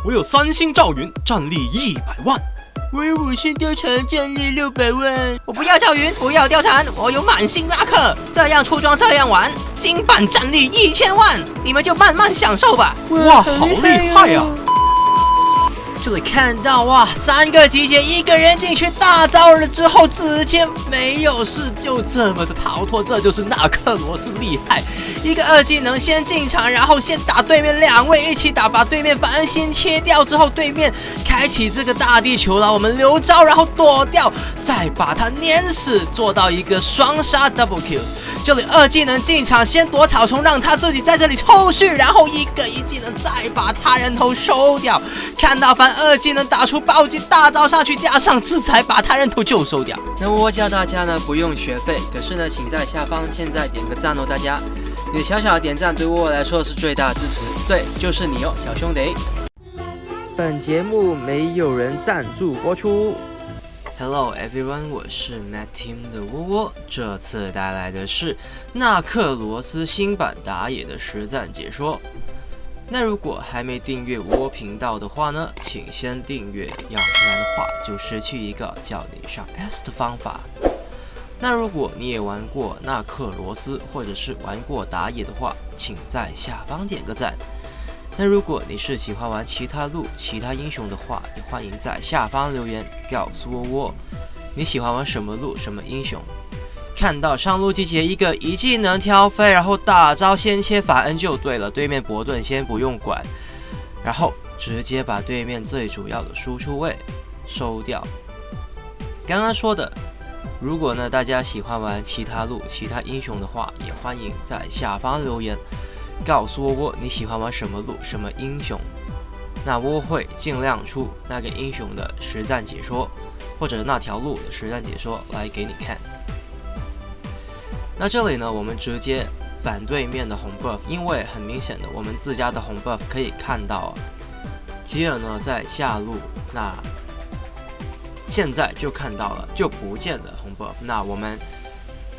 我有3星赵云，战力100万。我有5星貂蝉，战力600万。我不要赵云，不要貂蝉，我有满星拉克。这样出装，这样玩，新版战力1000万，你们就慢慢享受吧。哇，好厉害呀！这里看到哇，3个集结，1个人进去大招了之后，直接没有事，就这么的逃脱，这就是纳克罗斯厉害。一个2技能先进场，然后先打对面2位一起打，把对面反而先切掉之后，对面开启这个大地球了，我们留招，然后躲掉，再把他碾死，做到一个双杀 double kills。这里2技能进场，先躲草丛，让他自己在这里抽蓄，然后1技能再把他人头收掉。看到反2技能打出暴击大招上去，加上制裁，把他人头就收掉。那我教大家呢不用学费，可是呢，请在下方现在点个赞哦，大家，你的小小的点赞对我来说是最大的支持，对，就是你哦，小兄弟。本节目没有人赞助播出。Hello everyone， 我是 Matt Team 的窝窝，这次带来的是纳克罗斯新版打野的实战解说。那如果还没订阅窝频道的话呢，请先订阅，要不然的话就失去一个叫你上 S 的方法。那如果你也玩过纳克罗斯，或者是玩过打野的话，请在下方点个赞。那如果你是喜欢玩其他路、其他英雄的话，也欢迎在下方留言告诉窝窝你喜欢玩什么路、什么英雄。看到上路集结一个1技能挑飞，然后大招先切反恩就对了，对面伯顿先不用管，然后直接把对面最主要的输出位收掉。刚刚说的，如果呢大家喜欢玩其他路、其他英雄的话，也欢迎在下方留言告诉窝窝你喜欢玩什么路、什么英雄，那窝会尽量出那个英雄的实战解说，或者那条路的实战解说来给你看。那这里呢，我们直接反对面的红 buff， 因为很明显的，我们自家的红 buff 可以看到吉尔呢在下路，那现在就看到了，就不见了红 buff。那我们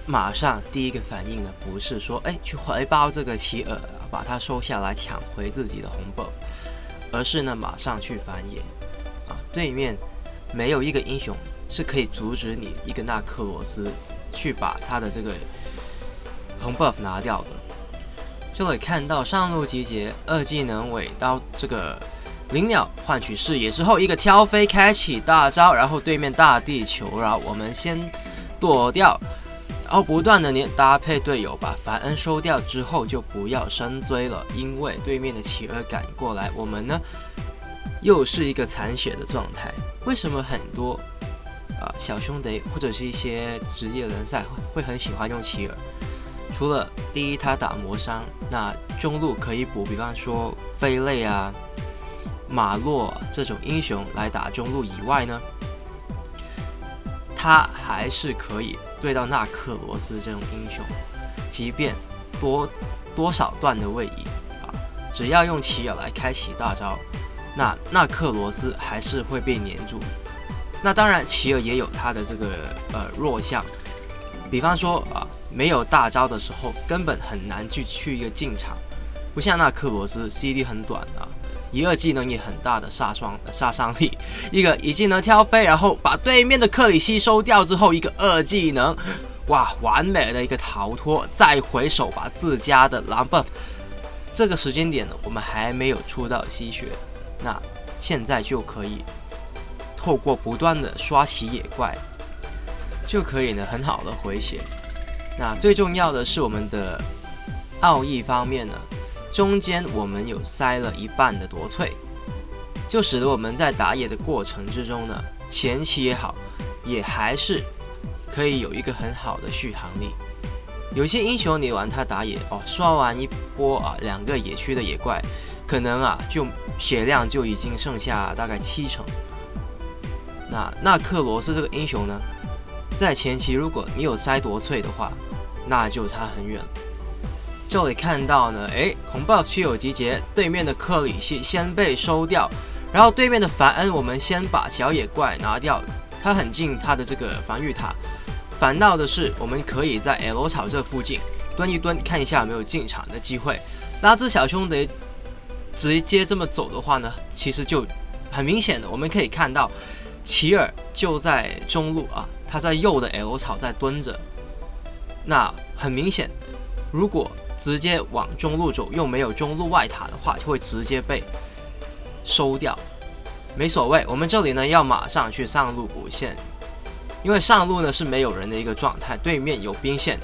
马上第一个反应呢，不是说去回包这个奇尔，把他收下来抢回自己的红 buff， 而是呢马上去反野对面没有一个英雄是可以阻止你一个纳克罗斯去把他的这个红 buff 拿掉的。这里看到上路集结2技能尾刀这个灵鸟换取视野之后，一个挑飞开启大招，然后对面大地球，然后我们先躲掉，然后不断的搭配队友把凡恩收掉之后，就不要深追了，因为对面的企鹅赶过来，我们呢又是一个残血的状态。为什么很多小兄弟或者是一些职业联赛会很喜欢用企鹅？除了第一他打磨伤，那中路可以补，比方说飞类马洛这种英雄来打中路以外呢，他还是可以对到纳克罗斯这种英雄，即便多少段的位移只要用奇尔来开启大招，那纳克罗斯还是会被黏住。那当然奇尔也有他的这个弱项，比方说没有大招的时候根本很难去一个进场，不像纳克罗斯 CD 很短1、2技能也很大的杀伤力，1技能挑飞，然后把对面的克里希收掉之后，一个2技能，哇，完美的一个逃脱，再回手把自家的蓝 buff。这个时间点呢，我们还没有出到吸血，那现在就可以透过不断的刷起野怪，就可以呢很好的回血。那最重要的是我们的奥义方面呢，中间我们有塞了一半的夺萃，就使得我们在打野的过程之中呢，前期也好，也还是可以有一个很好的续航力。有些英雄你玩他打野刷完一波2个野区的野怪，可能就血量就已经剩下大概70%。那纳克罗斯这个英雄呢，在前期如果你有塞夺萃的话，那就差很远。这里看到呢，红 buff 区有集结，对面的克里希先被收掉，然后对面的凡恩我们先把小野怪拿掉，他很近他的这个防御塔。反倒的是，我们可以在 L 草这附近蹲一蹲，看一下有没有进场的机会。拉兹小兄弟直接这么走的话呢，其实就很明显的，我们可以看到齐尔就在中路啊，他在右的 L 草在蹲着。那很明显，如果直接往中路走，又没有中路外塔的话，就会直接被收掉。没所谓，我们这里呢要马上去上路补线，因为上路呢是没有人的一个状态，对面有兵线。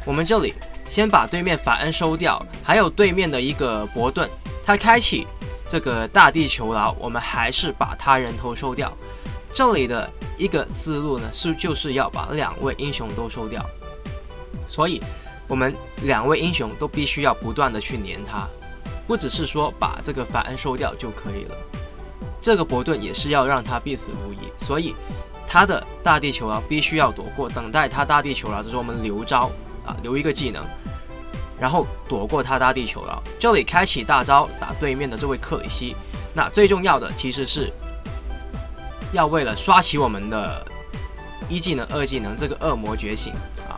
我们这里先把对面法恩收掉，还有对面的一个伯顿，他开启这个大地球牢，我们还是把他人头收掉。这里的一个思路呢就是要把2位英雄都收掉，所以我们2位英雄都必须要不断的去黏他，不只是说把这个法恩收掉就可以了。这个伯顿也是要让他必死无疑，所以他的大地球牢必须要躲过，等待他大地球牢，这是我们留招啊，留一个技能，然后躲过他大地球牢。这里开启大招打对面的这位克里希，那最重要的其实是要为了刷起我们的1技能、2技能这个恶魔觉醒啊，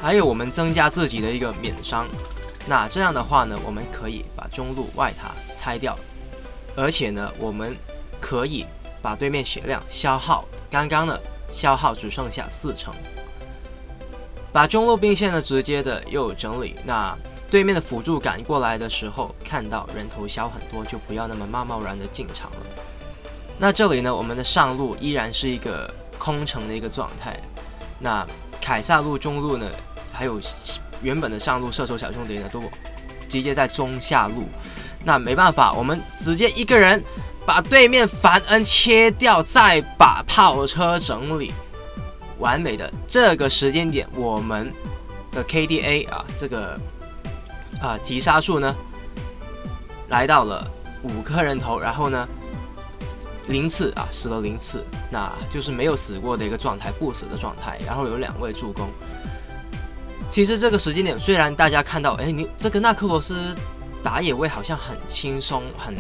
还有我们增加自己的一个免伤。那这样的话呢，我们可以把中路外塔拆掉。而且呢，我们可以把对面血量消耗，刚刚呢消耗只剩下4成，把中路兵线呢直接的又整理。那对面的辅助赶过来的时候，看到人头小很多，就不要那么贸然的进场了。那这里呢，我们的上路依然是一个空城的一个状态。那凯撒路、中路呢，还有原本的上路射手小兄弟呢，都直接在中下路。那没办法，我们直接一个人把对面凡恩切掉，再把炮车整理，完美的这个时间点，我们的 KDA 啊，这个击杀数呢，来到了5颗人头，然后呢0次啊，死了0次，那就是没有死过的一个状态，不死的状态，然后有2位助攻。其实这个时间点，虽然大家看到，你这个纳克罗斯打野位好像很轻松、很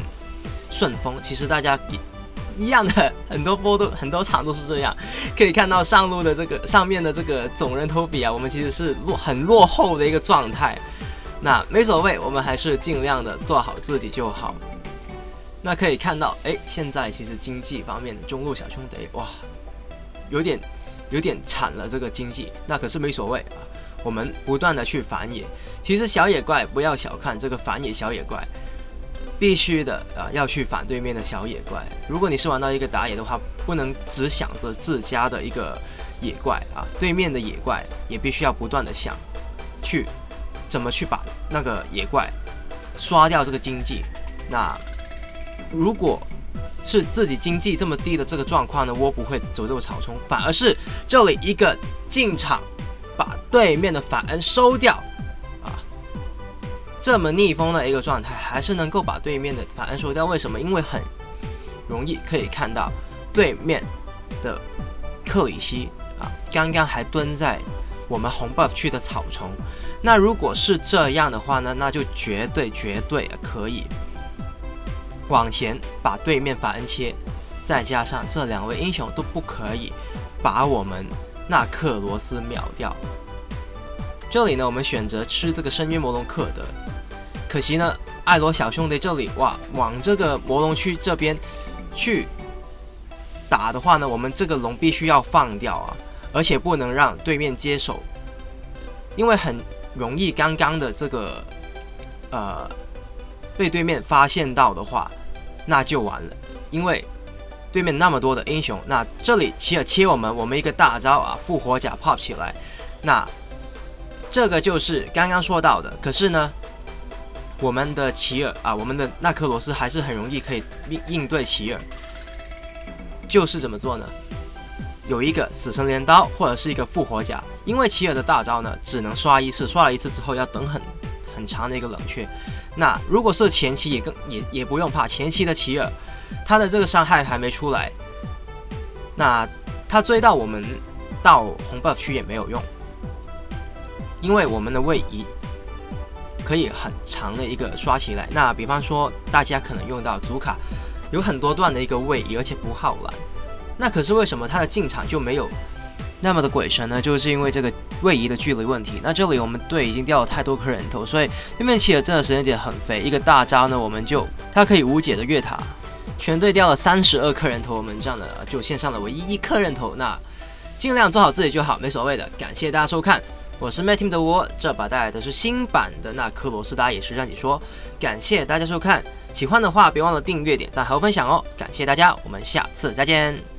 顺风，其实大家一样的，很多场都是这样。可以看到上路的这个上面的这个总人头比啊，我们其实是很落后的一个状态。那没所谓，我们还是尽量的做好自己就好。那可以看到，现在其实经济方面的中路小兄弟，哇，有点惨了这个经济。那可是没所谓啊。我们不断的去反野，其实小野怪不要小看这个反野小野怪，必须的要去反对面的小野怪。如果你是玩到一个打野的话，不能只想着自家的一个野怪啊，对面的野怪也必须要不断的想去怎么去把那个野怪刷掉这个经济。那如果是自己经济这么低的这个状况呢，我不会走这个草丛，反而是这里一个进场。把对面的法恩收掉啊，这么逆风的一个状态，还是能够把对面的法恩收掉。为什么？因为很容易可以看到对面的克里希啊，刚刚还蹲在我们红 buff 区的草丛。那如果是这样的话呢，那就绝对可以往前把对面法恩切，再加上这2位英雄都不可以把我们纳克罗斯秒掉。这里呢，我们选择吃这个深渊魔龙克的，可惜呢，艾罗小兄弟这里往这个魔龙区这边去打的话呢，我们这个龙必须要放掉啊，而且不能让对面接手，因为很容易刚刚的这个被对面发现到的话，那就完了，因为对面那么多的英雄，那这里齐尔切我们一个大招啊，复活甲 pop 起来，那这个就是刚刚说到的。可是呢，我们的齐尔啊，我们的纳克罗斯还是很容易可以应对齐尔，就是怎么做呢？有一个死神镰刀或者是一个复活甲，因为齐尔的大招呢只能刷1次，刷了1次之后要等很长的一个冷却。那如果是前期也不用怕，前期的齐尔他的这个伤害还没出来，那他追到我们到红 buff 区也没有用，因为我们的位移可以很长的一个刷起来。那比方说大家可能用到主卡有很多段的一个位移，而且不耗蓝，那可是为什么他的进场就没有那么的鬼神呢，就是因为这个位移的距离问题。那这里我们队已经掉了太多颗人头，所以对面企鹅真的时间点很肥，一个大招呢，我们就他可以无解的越塔。全队掉了32颗人头，我们这样的就线上的唯一1颗人头。那尽量做好自己就好，没所谓的。感谢大家收看，我是 Matt Team 的我，这把带来的是新版的那克罗斯达也是让你说。感谢大家收看，喜欢的话别忘了订阅、点赞还有分享哦。感谢大家，我们下次再见。